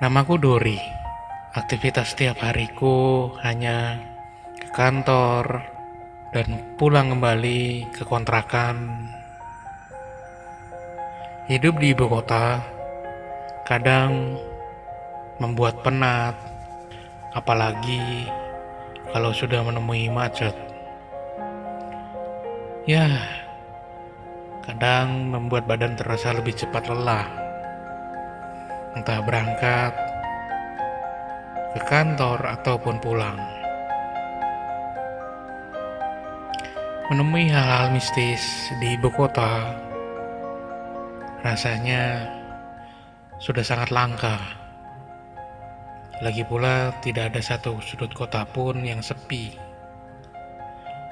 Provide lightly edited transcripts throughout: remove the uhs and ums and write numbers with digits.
Namaku Dori. Aktivitas setiap hariku hanya ke kantor dan pulang kembali ke kontrakan. Hidup di ibu kota kadang membuat penat, apalagi kalau sudah menemui macet. Ya, kadang membuat badan terasa lebih cepat lelah, entah berangkat ke kantor ataupun pulang. Menemui hal-hal mistis di ibu kota rasanya sudah sangat langka. Lagi pula tidak ada satu sudut kota pun yang sepi.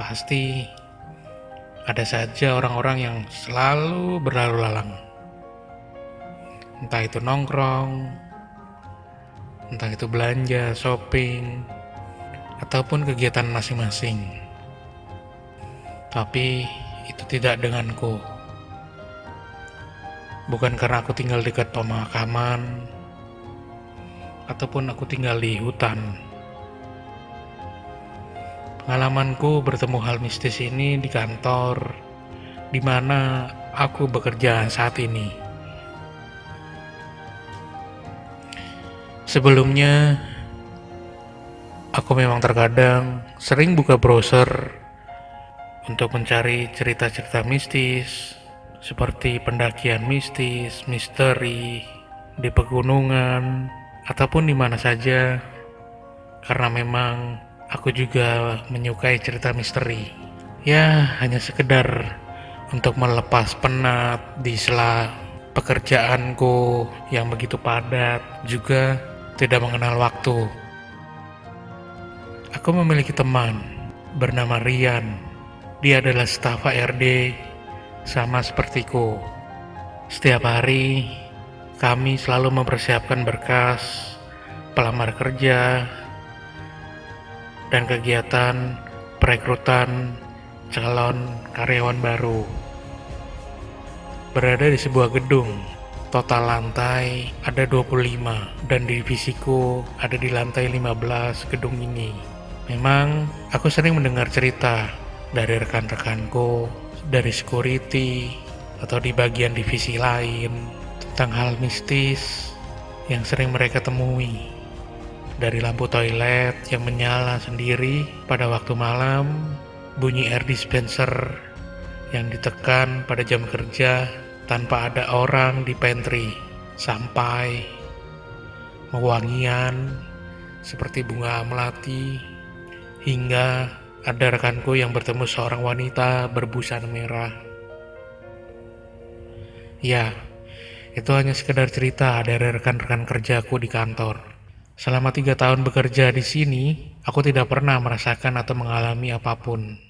Pasti ada saja orang-orang yang selalu berlalu lalang. Entah itu nongkrong, entah itu belanja, shopping, ataupun kegiatan masing-masing. Tapi itu tidak denganku. Bukan karena aku tinggal dekat pemakaman, ataupun aku tinggal di hutan. Pengalamanku bertemu hal mistis ini di kantor, di mana aku bekerja saat ini. Sebelumnya, aku memang terkadang sering buka browser untuk mencari cerita-cerita mistis, seperti pendakian mistis, misteri, di pegunungan, ataupun di mana saja, karena memang aku juga menyukai cerita misteri. Ya, hanya sekedar untuk melepas penat di sela pekerjaanku yang begitu padat, juga tidak mengenal waktu. Aku memiliki teman bernama Rian. Dia adalah staf HRD sama sepertiku. Setiap hari kami selalu mempersiapkan berkas pelamar kerja dan kegiatan perekrutan calon karyawan baru. Berada di sebuah gedung, total lantai ada 25 dan divisiku ada di lantai 15 gedung ini. Memang aku sering mendengar cerita dari rekan-rekanku, dari security, atau di bagian divisi lain tentang hal mistis yang sering mereka temui. Dari lampu toilet yang menyala sendiri pada waktu malam, bunyi air dispenser yang ditekan pada jam kerja tanpa ada orang di pantry, sampai wewangian seperti bunga melati, hingga ada rekanku yang bertemu seorang wanita berbusana merah. Ya, itu hanya sekedar cerita dari rekan-rekan kerjaku di kantor. Selama 3 tahun bekerja di sini, aku tidak pernah merasakan atau mengalami apapun.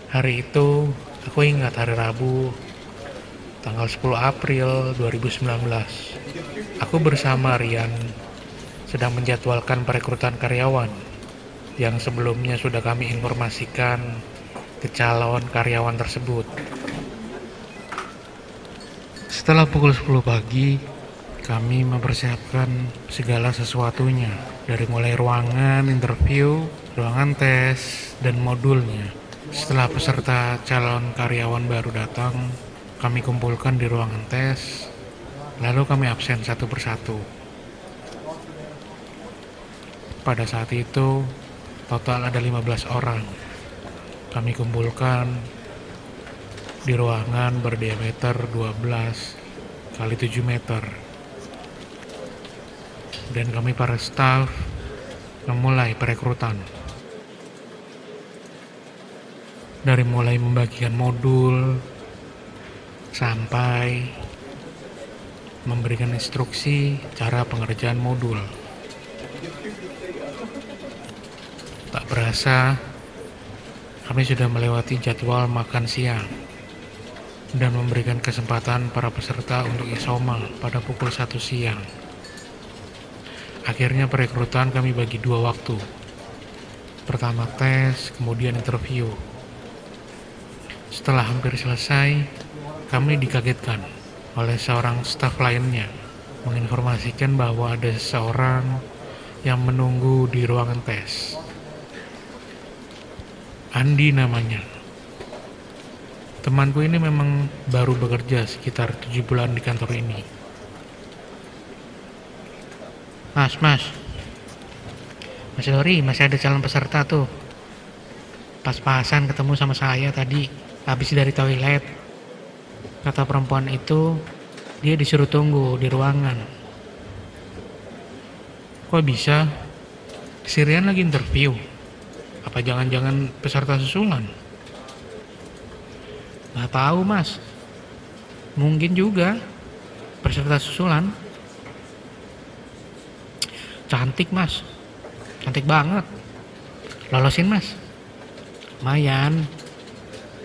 Hari itu, aku ingat hari Rabu, tanggal 10 April 2019. Aku bersama Rian sedang menjadwalkan perekrutan karyawan yang sebelumnya sudah kami informasikan ke calon karyawan tersebut. Setelah pukul 10 pagi, kami mempersiapkan segala sesuatunya, dari mulai ruangan interview, ruangan tes, dan modulnya. Setelah peserta calon karyawan baru datang, kami kumpulkan di ruangan tes, lalu kami absen satu persatu. Pada saat itu, total ada 15 orang. Kami kumpulkan di ruangan berdiameter 12 kali 7 meter. Dan kami para staf memulai perekrutan. Dari mulai membagikan modul sampai memberikan instruksi cara pengerjaan modul. Tak berasa, kami sudah melewati jadwal makan siang dan memberikan kesempatan para peserta untuk isoma pada pukul 1 siang. Akhirnya perekrutan kami bagi 2 waktu. Pertama tes, kemudian interview. Setelah hampir selesai, kami dikagetkan oleh seorang staf lainnya, menginformasikan bahwa ada seseorang yang menunggu di ruangan tes. Andi namanya. Temanku ini memang baru bekerja sekitar 7 bulan di kantor ini. Mas, sorry, masih ada calon peserta tuh. Pas-pasan ketemu sama saya tadi, habis dari toilet. Kata perempuan itu, dia disuruh tunggu di ruangan. Kok bisa? Si Rian lagi interview. Apa jangan-jangan peserta susulan? Nggak tahu, Mas. Mungkin juga peserta susulan. Cantik, Mas. Cantik banget. Lolosin, Mas. Lumayan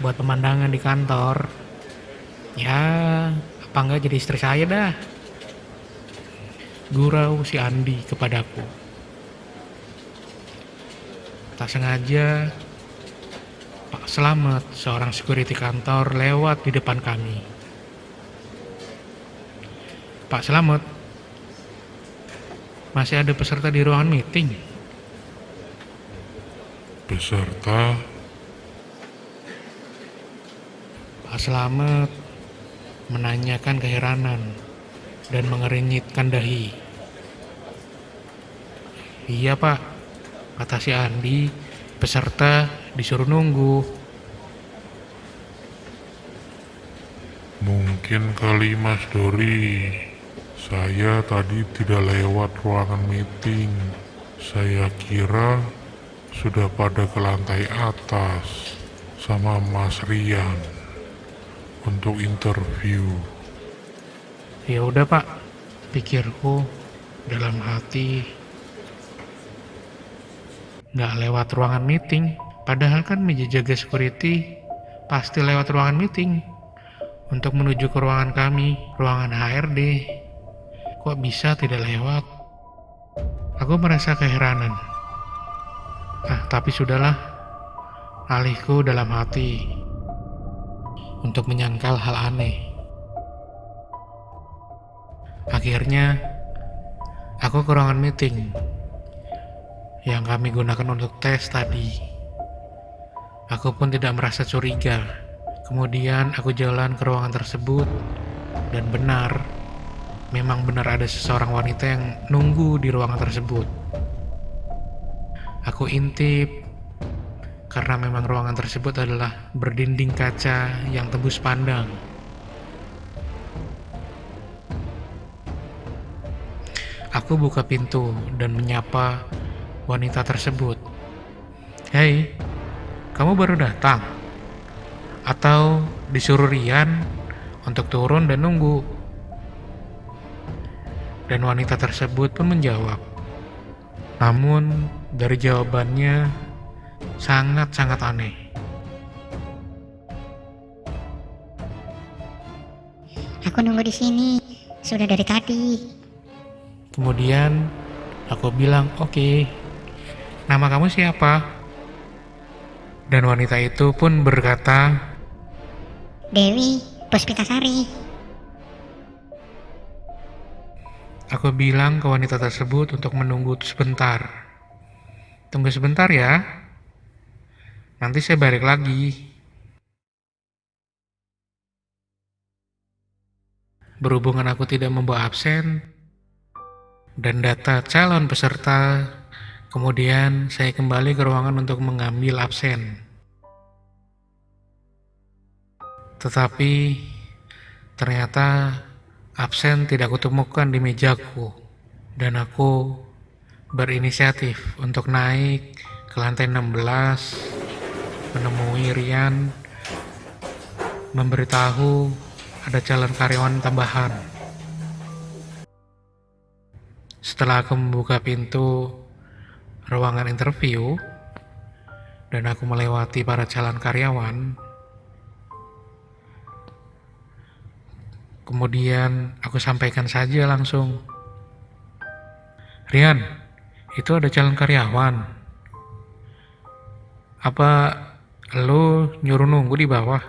buat pemandangan di kantor. Ya, apa enggak jadi istri saya dah. Gurau si Andi kepadaku. Tak sengaja, Pak Slamet, seorang security kantor, lewat di depan kami. Pak Slamet, masih ada peserta di ruangan meeting. Peserta? Pak Slamet menanyakan keheranan dan mengernyitkan dahi. Iya, Pak, kata si Andi, peserta disuruh nunggu. Mungkin kali Mas Dori. Saya tadi tidak lewat ruangan meeting. Saya kira sudah pada ke lantai atas sama Mas Rian untuk interview. Ya udah, Pak, pikirku dalam hati. Nggak lewat ruangan meeting, padahal kan meja jaga security pasti lewat ruangan meeting untuk menuju ke ruangan kami, ruangan HRD. Kok bisa tidak lewat? Aku merasa keheranan. Tapi sudahlah, alihku dalam hati untuk menyangkal hal aneh. Akhirnya, aku ke ruangan meeting yang kami gunakan untuk tes tadi. Aku pun tidak merasa curiga. Kemudian aku jalan ke ruangan tersebut dan memang benar ada seseorang wanita yang nunggu di ruangan tersebut. Aku intip karena memang ruangan tersebut adalah berdinding kaca yang tembus pandang. Aku buka pintu dan menyapa wanita tersebut. Hei, kamu baru datang? Atau disuruh Rian untuk turun dan nunggu? Dan wanita tersebut pun menjawab. Namun dari jawabannya sangat-sangat aneh. Aku nunggu di sini, sudah dari tadi. Kemudian aku bilang, oke. Nama kamu siapa? Dan wanita itu pun berkata, Dewi Puspitasari. aku bilang ke wanita tersebut untuk menunggu sebentar. Tunggu sebentar ya. Nanti saya balik lagi. Berhubungan aku tidak membawa absen dan data calon peserta, kemudian saya kembali ke ruangan untuk mengambil absen. Tetapi ternyata absen tidak kutemukan di mejaku, dan aku berinisiatif untuk naik ke lantai 16, menemui Rian, memberitahu ada calon karyawan tambahan. Setelah aku membuka pintu ruangan interview dan aku melewati para calon karyawan, kemudian aku sampaikan saja langsung, Rian, itu ada calon karyawan. Apa lo nyuruh nunggu di bawah?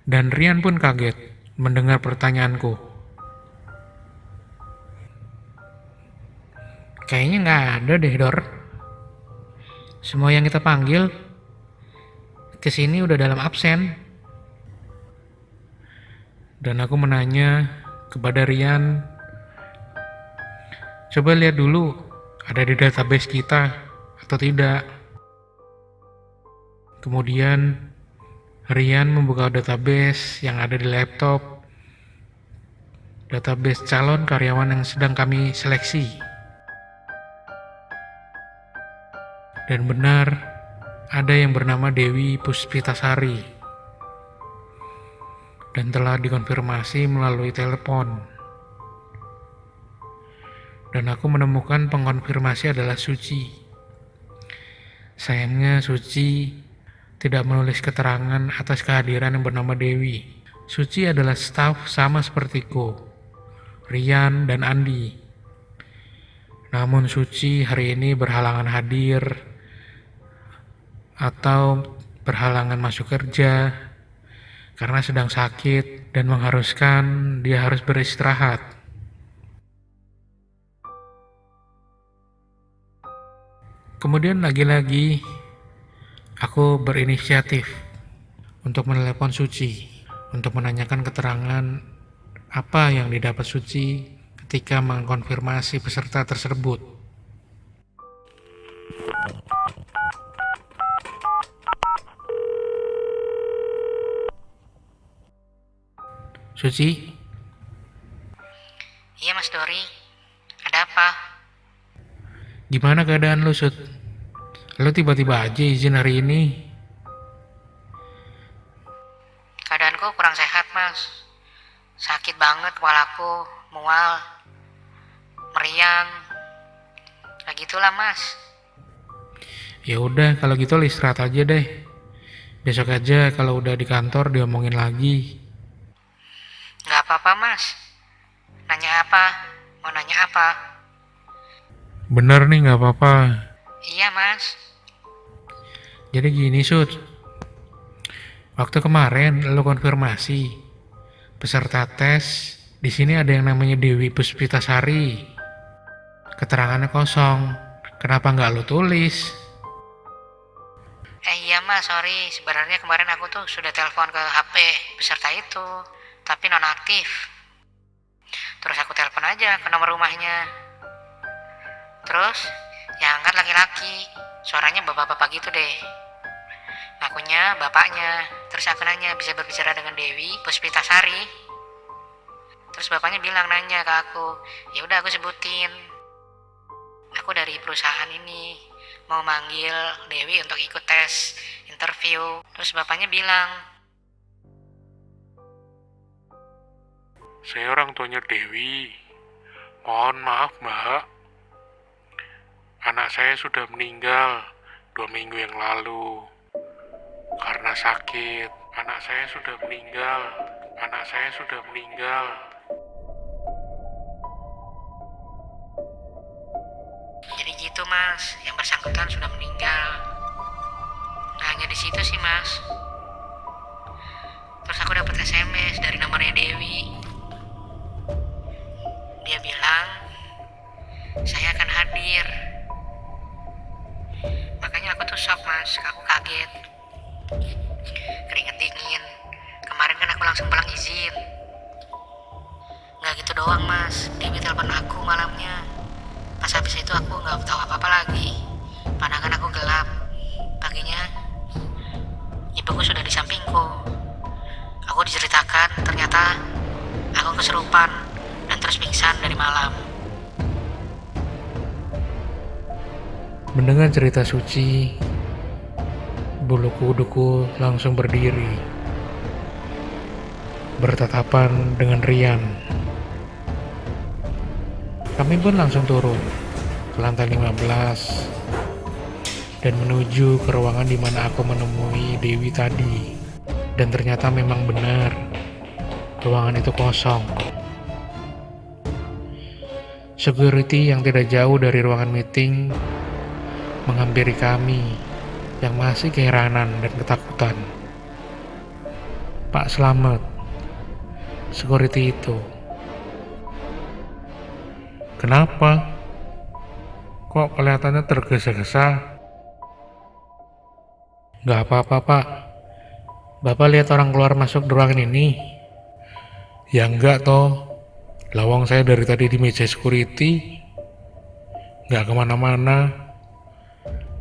Dan Rian pun kaget mendengar pertanyaanku. Kayaknya nggak ada deh, Dor. Semua yang kita panggil kesini udah dalam absen. Dan aku menanya kepada Rian, coba lihat dulu ada di database kita atau tidak. Kemudian Rian membuka database yang ada di laptop, database calon karyawan yang sedang kami seleksi. Dan benar, ada yang bernama Dewi Puspitasari dan telah dikonfirmasi melalui telepon. Dan aku menemukan pengkonfirmasi adalah Suci. Sayangnya Suci tidak menulis keterangan atas kehadiran yang bernama Dewi. Suci adalah staf sama sepertiku, Rian dan Andi. Namun Suci hari ini berhalangan hadir atau berhalangan masuk kerja karena sedang sakit dan mengharuskan dia harus beristirahat. Kemudian lagi-lagi aku berinisiatif untuk menelepon Suci untuk menanyakan keterangan apa yang didapat Suci ketika mengkonfirmasi peserta tersebut. Suci? Iya Mas Dori, ada apa? Gimana keadaan lu, Sud? Lu tiba-tiba aja izin hari ini. Keadaanku kurang sehat Mas. Sakit banget kepalaku, mual, meriang. Nah gitulah Mas. Ya udah, kalau gitu lu istirahat aja deh. Besok aja kalau udah di kantor diomongin lagi. Gak apa-apa Mas. Nanya apa? Mau nanya apa? Bener nih, nggak apa-apa. Iya Mas. Jadi gini, Sud. Waktu kemarin lu konfirmasi peserta tes, di sini ada yang namanya Dewi Puspitasari. Keterangannya kosong. Kenapa nggak lu tulis? Iya Mas, sorry. Sebenarnya kemarin aku tuh sudah telepon ke HP peserta itu, tapi nonaktif. Terus aku telepon aja ke nomor rumahnya. Terus yang angkat laki-laki, suaranya bapak-bapak gitu deh. Ngakunya bapaknya. Terus aku nanya bisa berbicara dengan Dewi Puspitasari. Terus bapaknya bilang nanya ke aku. Ya udah aku sebutin. Aku dari perusahaan ini mau manggil Dewi untuk ikut tes interview. Terus bapaknya bilang, Saya orang tuanya Dewi. Mohon maaf, Mbak. Anak saya sudah meninggal 2 minggu yang lalu karena sakit. Anak saya sudah meninggal. Anak saya sudah meninggal. jadi gitu Mas, yang bersangkutan sudah meninggal. Nah, hanya di situ sih Mas. Terus aku dapat SMS dari nomornya Dewi. Dia bilang saya akan hadir. Makanya aku tuh shock Mas, aku kaget. Keringet dingin. Kemarin kan aku langsung pulang izin. Nggak gitu doang Mas, Dewi telepon aku malamnya. Pas habis itu aku nggak tahu apa-apa lagi. Pandangan aku gelap. Paginya ibuku sudah di sampingku. Aku diceritakan ternyata aku kesurupan dan terus pingsan dari malam. Mendengar cerita Suci, bulu kuduku langsung berdiri, bertatapan dengan Rian. Kami pun langsung turun ke lantai 15 dan menuju ke ruangan di mana aku menemui Dewi tadi. Dan ternyata memang benar, ruangan itu kosong. Security yang tidak jauh dari ruangan meeting menghampiri kami yang masih keheranan dan ketakutan. Pak Slamet, security itu. Kenapa? Kok kelihatannya tergesa-gesa? Nggak apa-apa, Pak. Bapak lihat orang keluar masuk di ruangan ini? Ya enggak toh. Lawang saya dari tadi di meja security, nggak kemana-mana.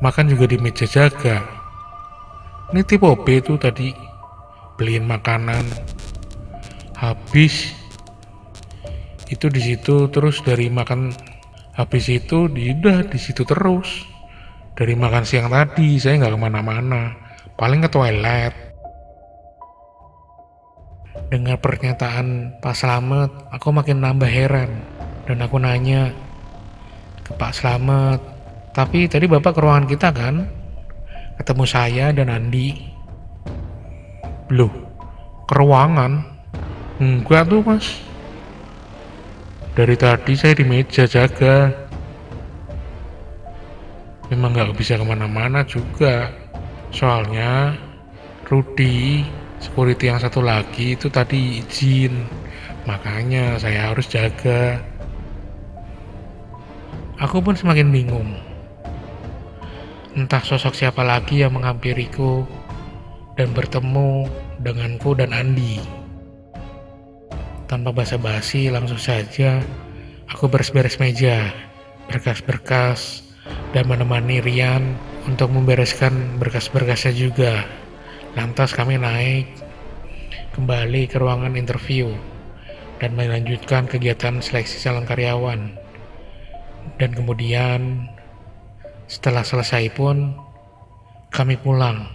Makan juga di meja jaga. Ini tipe B tuh tadi beliin makanan. Habis itu di situ, terus dari makan habis itu udah di situ terus. Dari makan siang tadi saya nggak kemana-mana, paling ke toilet. Dengar pernyataan Pak Slamet, aku makin nambah heran. Dan aku nanya ke Pak Slamet, tapi tadi Bapak ke ruangan kita kan? Ketemu saya dan Andi. Loh, ke ruangan? Enggak tuh mas. Dari tadi saya di meja jaga. Memang nggak bisa kemana-mana juga. Soalnya Rudy, security yang satu lagi itu tadi izin. Makanya saya harus jaga. Aku pun semakin bingung. Entah sosok siapa lagi yang menghampiriku dan bertemu denganku dan Andi. Tanpa basa-basi, langsung saja aku beres-beres meja, berkas-berkas, dan menemani Rian untuk membereskan berkas-berkasnya juga. Lantas kami naik kembali ke ruangan interview dan melanjutkan kegiatan seleksi calon karyawan. Dan kemudian setelah selesai pun kami pulang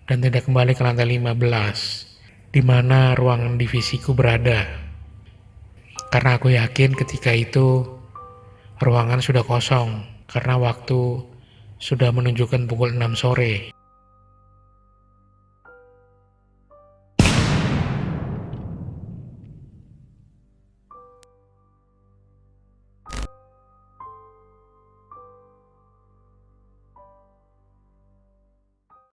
dan tidak kembali ke lantai 15 di mana ruangan divisiku berada. Karena aku yakin ketika itu ruangan sudah kosong karena waktu sudah menunjukkan pukul 6 sore.